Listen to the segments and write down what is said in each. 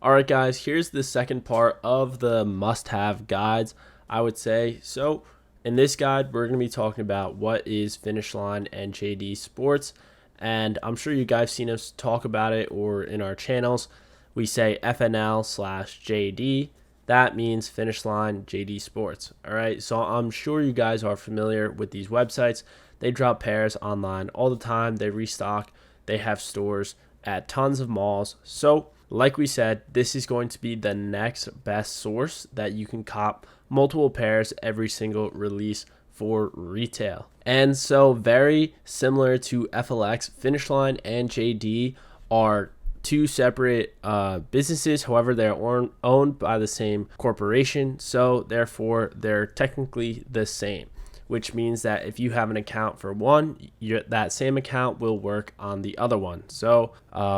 All right, guys, here's the second part of the must-have guides, I would say. So in this guide, we're going to be talking about what is Finish Line and JD Sports. And I'm sure you guys seen us talk about it, or in our channels, we say FNL/JD. That means Finish Line JD Sports. All right, so I'm sure you guys are familiar with these websites. They drop pairs online all the time. They restock. They have stores at tons of malls. So like we said, this is going to be the next best source that you can cop multiple pairs every single release for retail. And so very similar to FLX, Finish Line and JD are two separate businesses. However, they're owned by the same corporation, so therefore they're technically the same, which means that if you have an account for one, that same account will work on the other one. So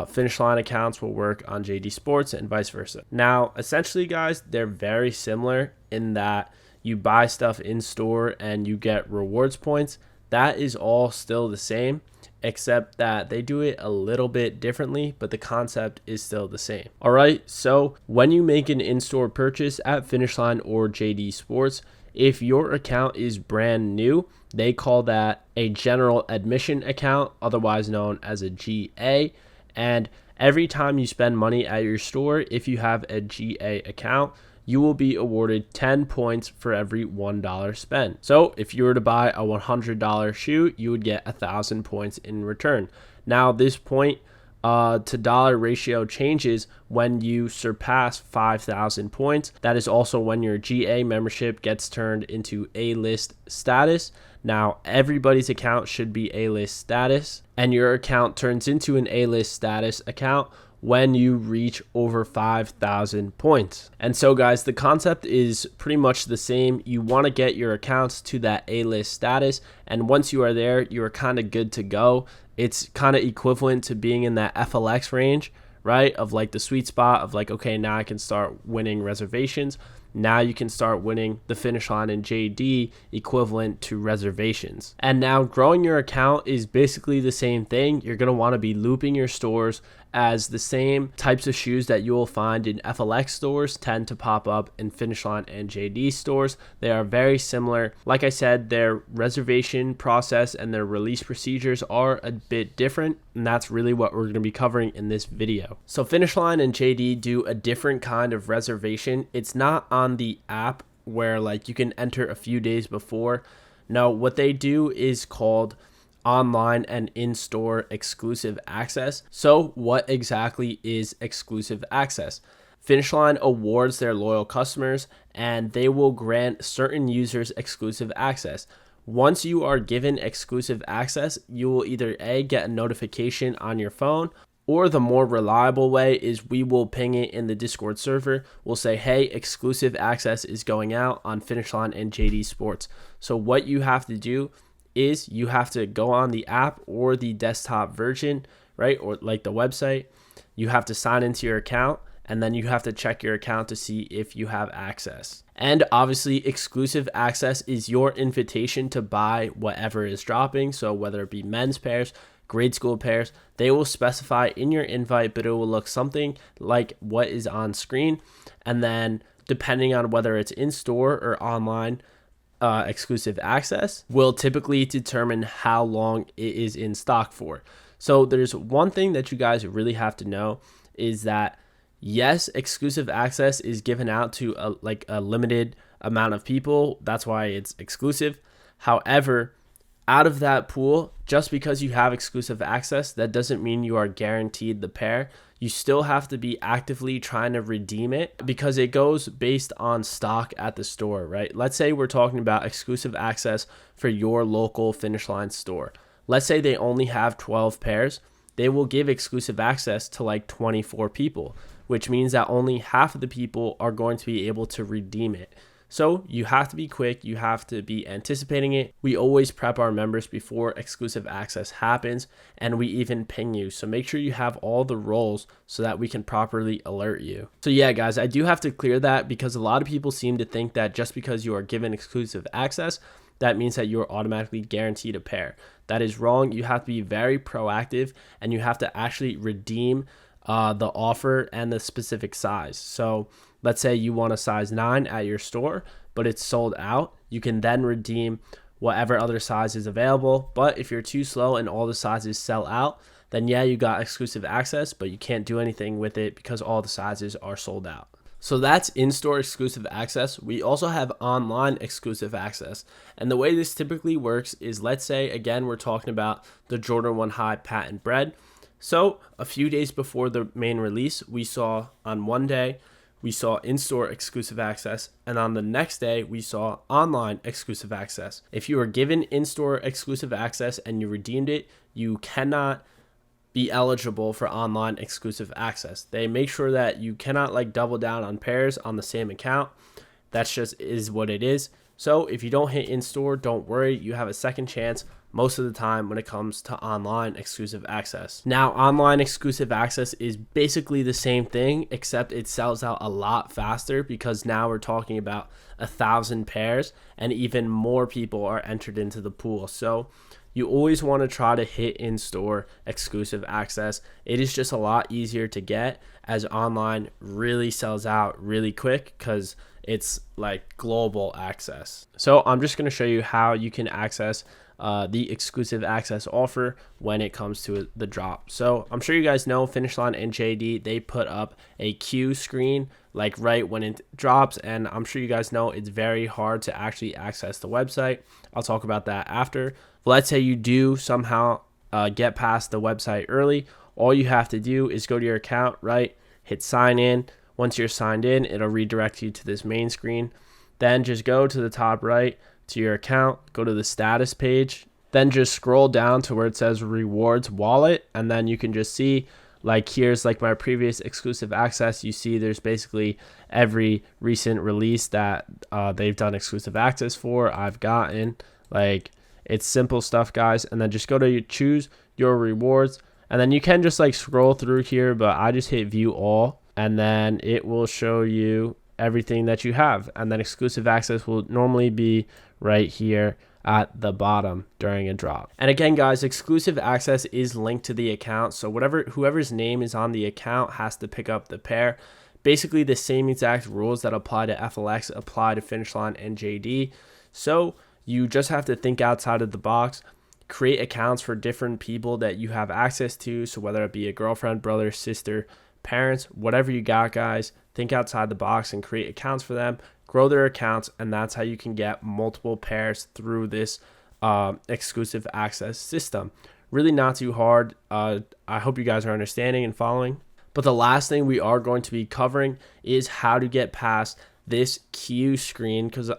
Finish Line accounts will work on JD Sports and vice versa. Now, essentially, guys, they're very similar in that you buy stuff in store and you get rewards points. That is all still the same, except that they do it a little bit differently, but the concept is still the same. All right, so when you make an in-store purchase at Finish Line or JD Sports, if your account is brand new, they call that a general admission account, otherwise known as a GA. And every time you spend money at your store, if you have a GA account, you will be awarded 10 points for every $1 spent. So if you were to buy a $100 shoe, you would get 1,000 points in return. Now, this point to dollar ratio changes when you surpass 5,000 points. That is also when your GA membership gets turned into A-list status. Now, everybody's account should be A-list status, and your account turns into an A-list status account when you reach over 5,000 points. And so, guys, the concept is pretty much the same. You want to get your accounts to that A-list status, and once you are there, you are kind of good to go. It's kind of equivalent to being in that FLX range, right? Of like the sweet spot of like, okay, now I can start winning reservations. Now you can start winning the Finish Line and JD equivalent to reservations. And now growing your account is basically the same thing. You're going to want to be looping your stores, as the same types of shoes that you will find in FLX stores tend to pop up in Finish Line and JD stores. They are very similar. Like I said, their reservation process and their release procedures are a bit different, and that's really what we're going to be covering in this video. So Finish Line and JD do a different kind of reservation. It's not on the app where like you can enter a few days before. No, what they do is called online and in-store exclusive access. So what exactly is exclusive access? Finish Line awards their loyal customers, and they will grant certain users exclusive access. Once you are given exclusive access, you will either A, get a notification on your phone, or the more reliable way is we will ping it in the Discord server. We'll say, hey, exclusive access is going out on Finish Line and JD Sports. So what you have to do is you have to go on the app or the desktop version, right? Or like the website, you have to sign into your account, and then you have to check your account to see if you have access. And obviously exclusive access is your invitation to buy whatever is dropping. So whether it be men's pairs, grade school pairs, they will specify in your invite, but it will look something like what is on screen. And then depending on whether it's in store or online, exclusive access will typically determine how long it is in stock for. So there's one thing that you guys really have to know is that yes, exclusive access is given out to a limited amount of people. That's why it's exclusive. However, out of that pool, just because you have exclusive access, that doesn't mean you are guaranteed the pair. You still have to be actively trying to redeem it because it goes based on stock at the store, right? Let's say we're talking about exclusive access for your local Finish Line store. Let's say they only have 12 pairs. They will give exclusive access to like 24 people, which means that only half of the people are going to be able to redeem it. So you have to be quick. You have to be anticipating it. We always prep our members before exclusive access happens, and we even ping you. So make sure you have all the roles so that we can properly alert you. So yeah, guys, I do have to clear that because a lot of people seem to think that just because you are given exclusive access, that means that you're automatically guaranteed a pair. That is wrong. You have to be very proactive, and you have to actually redeem the offer and the specific size. So let's say you want a size 9 at your store, but it's sold out. You can then redeem whatever other size is available. But if you're too slow and all the sizes sell out, then yeah, you got exclusive access, but you can't do anything with it because all the sizes are sold out. So that's in-store exclusive access. We also have online exclusive access. And the way this typically works is, let's say, again, we're talking about the Jordan 1 High patent bread. So a few days before the main release, we saw on one day, we saw in-store exclusive access, and on the next day, we saw online exclusive access. If you were given in-store exclusive access and you redeemed it, you cannot be eligible for online exclusive access. They make sure that you cannot like double down on pairs on the same account. That's just is what it is. So if you don't hit in-store, don't worry, you have a second chance most of the time when it comes to online exclusive access. Now, online exclusive access is basically the same thing, except it sells out a lot faster because now we're talking about 1,000 pairs and even more people are entered into the pool. So you always want to try to hit in-store exclusive access. It is just a lot easier to get, as online really sells out really quick because it's like global access. So I'm just going to show you how you can access the exclusive access offer when it comes to the drop. So I'm sure you guys know Finish Line and JD, they put up a queue screen like right when it drops, and I'm sure you guys know it's very hard to actually access the website. I'll talk about that after. Let's say you do somehow get past the website early. All you have to do is go to your account, right? Hit sign in. Once you're signed in, it'll redirect you to this main screen. Then just go to the top right to your account, go to the status page, then just scroll down to where it says rewards wallet, and then you can just see like here's like my previous exclusive access. You see there's basically every recent release that they've done exclusive access for. I've gotten like, it's simple stuff, guys. And then just go to choose your rewards, and then you can just like scroll through here, but I just hit view all, and then it will show you everything that you have. And then exclusive access will normally be right here at the bottom during a drop. And again, guys, exclusive access is linked to the account. So whoever's name is on the account has to pick up the pair. Basically the same exact rules that apply to FLX apply to Finish Line and JD. So you just have to think outside of the box, create accounts for different people that you have access to. So whether it be a girlfriend, brother, sister, parents, whatever you got, guys, think outside the box and create accounts for them, grow their accounts, and that's how you can get multiple pairs through this exclusive access system. Really not too hard. I hope you guys are understanding and following. But the last thing we are going to be covering is how to get past this queue screen, because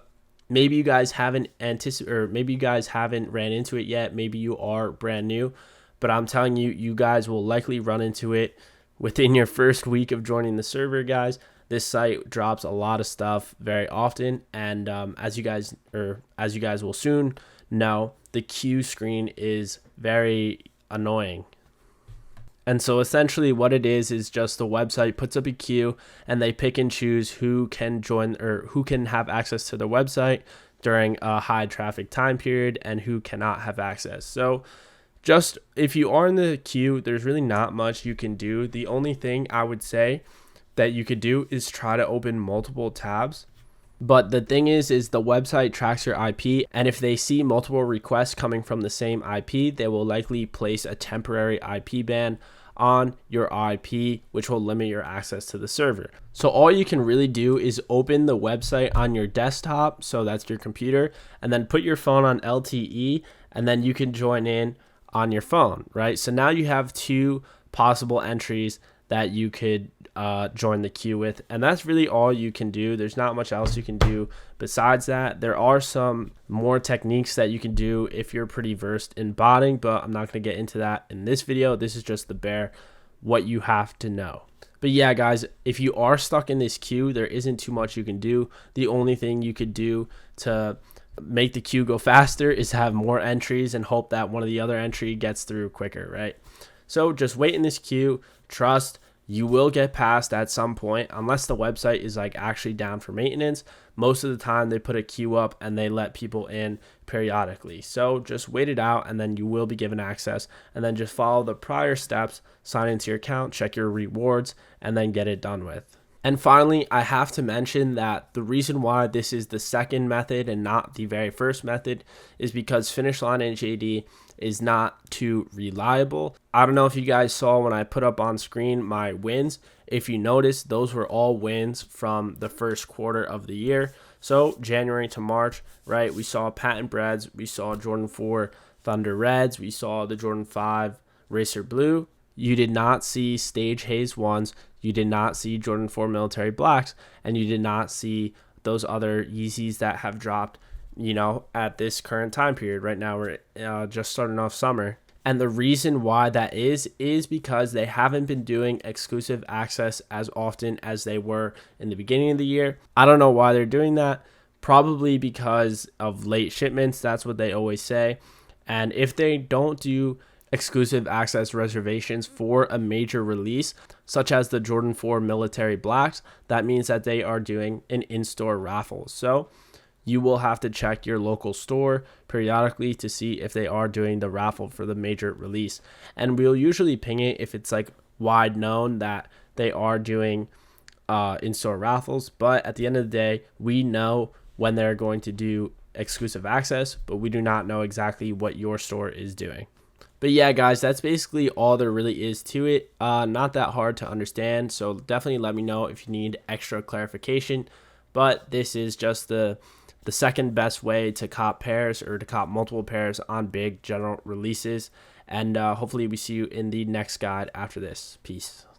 maybe you guys haven't maybe you guys haven't ran into it yet. Maybe you are brand new, but I'm telling you, you guys will likely run into it within your first week of joining the server, guys. This site drops a lot of stuff very often, and as you guys will soon know, the queue screen is very annoying. And so essentially what it is just the website puts up a queue and they pick and choose who can join or who can have access to the website during a high traffic time period and who cannot have access. So just if you are in the queue, there's really not much you can do. The only thing I would say that you could do is try to open multiple tabs. But the thing is the website tracks your IP, and if they see multiple requests coming from the same IP, they will likely place a temporary IP ban on your IP, which will limit your access to the server. So all you can really do is open the website on your desktop, so that's your computer, and then put your phone on LTE, and then you can join in on your phone, right? So now you have two possible entries that you could join the queue with, and that's really all you can do. There's not much else you can do besides that. There are some more techniques that you can do if you're pretty versed in botting, but I'm not going to get into that in this video. This is just the bare what you have to know. But yeah, guys, if you are stuck in this queue, there isn't too much you can do. The only thing you could do to make the queue go faster is have more entries and hope that one of the other entry gets through quicker, right? So just wait in this queue, trust, You will get passed at some point unless the website is like actually down for maintenance. Most of the time they put a queue up and they let people in periodically. So just wait it out and then you will be given access, and then just follow the prior steps, sign into your account, check your rewards, and then get it done with. And finally, I have to mention that the reason why this is the second method and not the very first method is because Finish Line and JD is not too reliable. I don't know if you guys saw when I put up on screen my wins. If you notice, those were all wins from the first quarter of the year. So January to March, right? We saw Patent Breads, we saw Jordan 4 Thunder Reds, we saw the Jordan 5 Racer Blue. You did not see Stage Haze 1s. You did not see Jordan 4 Military Blacks. And you did not see those other Yeezys that have dropped, at this current time period. Right now, we're just starting off summer. And the reason why that is because they haven't been doing exclusive access as often as they were in the beginning of the year. I don't know why they're doing that. Probably because of late shipments. That's what they always say. And if they don't do exclusive access reservations for a major release, such as the Jordan 4 Military Blacks, that means that they are doing an in-store raffle. So you will have to check your local store periodically to see if they are doing the raffle for the major release. And we'll usually ping it if it's like wide known that they are doing in-store raffles. But at the end of the day, we know when they're going to do exclusive access, but we do not know exactly what your store is doing. But yeah, guys, that's basically all there really is to it. Not that hard to understand, so definitely let me know if you need extra clarification. But this is just the second best way to cop pairs or to cop multiple pairs on big general releases. And hopefully we see you in the next guide after this. Peace.